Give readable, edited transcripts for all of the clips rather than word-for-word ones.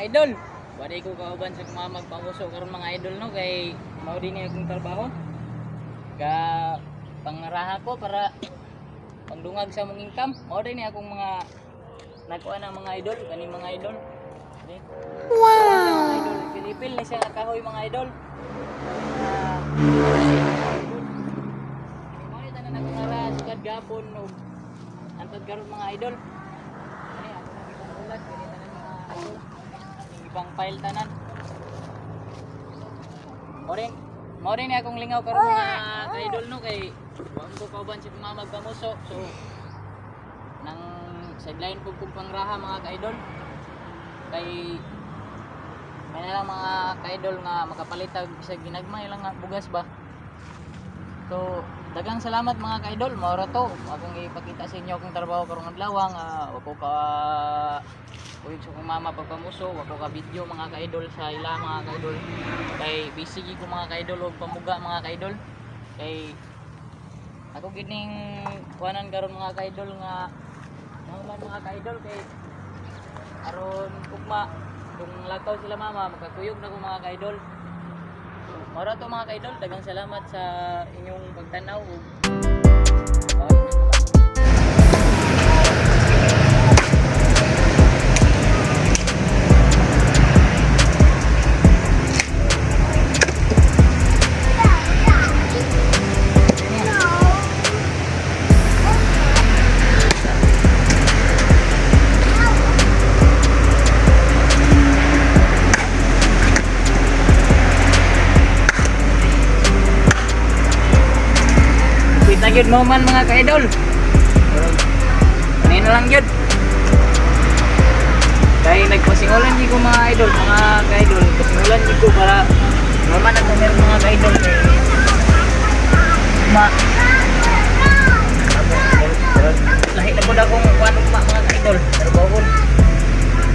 idol. Wala ko kauban sa mga magpanguso karon mga idol no kay mao din ni akong trabaho. Ga pangraha ko para pangdungag sa mong income. Mao din ni akong mga nakuha ng mga idol, kani mga idol. Wow. Idol, pilipil ni siya kahoy mga idol. Mao ni tanan akong ara sugad gapon og antad karon mga idol. Ani ako na kitang ulat kani tanan mga idol. Ibang file tanan. Mao rin akong lingaw karon mga idol no kay wala ko kauban si mga magpamuso. So nang sideline ko kung pangraha mga ka-idol. Kay may na lang mga ka-idol nga makapalitag bisag ginagmay lang nga bugas ba. So daghang salamat mga ka-idol, mao ra to akong ipakita sa inyo akong trabaho karong adlaw nga wako ka uyog sa kong mama pagpamuso, wako ka video mga ka-idol sa ila mga ka-idol. Kay busy ko mga ka-idol og pamuga mga ka-idol. Kay ako gining kuanan karon mga ka-idol nga naulan mga ka-idol kay aron ugma kung lakaw sila mama makakuyog na ko mga ka-idol. Mara to mga ka-idol, daghang salamat sa inyong pagtanaw ug yun mo man mga ka-idol. Kanina lang yun. Kaya nagpasingulan di ko mga idol, mga ka-idol. Pasingulan di ko para naman ang kamera mga ka-idol. Lahit na po na akong kuwanong mga ka-idol. Trabaho ko.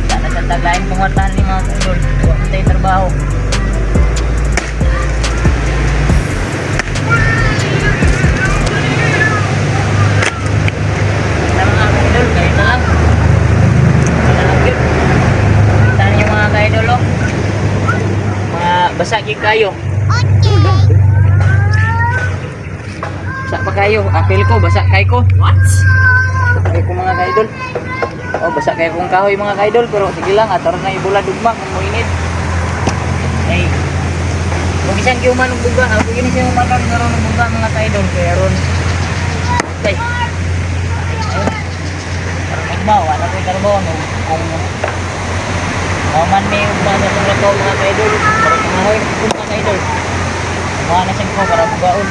Sana sa taglain pangwartahan ni mga ka-idol. Huwag ko tayo trabaho. Basa gyud kayo. Okay. Basa pa kayo. Apil ko basa kay ko. What? Kay ko mga ka-idol. Oh, basa kay kong kahoy mga ka-idol pero sige lang ator na ibula dugma kung moinit. Hey. Kung isang giuman og buga, ako gini siya umanon karon og buga mga ka-idol kay aron. Okay. Karon igbaw ana ko karbo no. Kung man may ugma sa tulad ko mga ka-idol, para kumahoy mga ka-idol. Mga nasin ko para bugaon.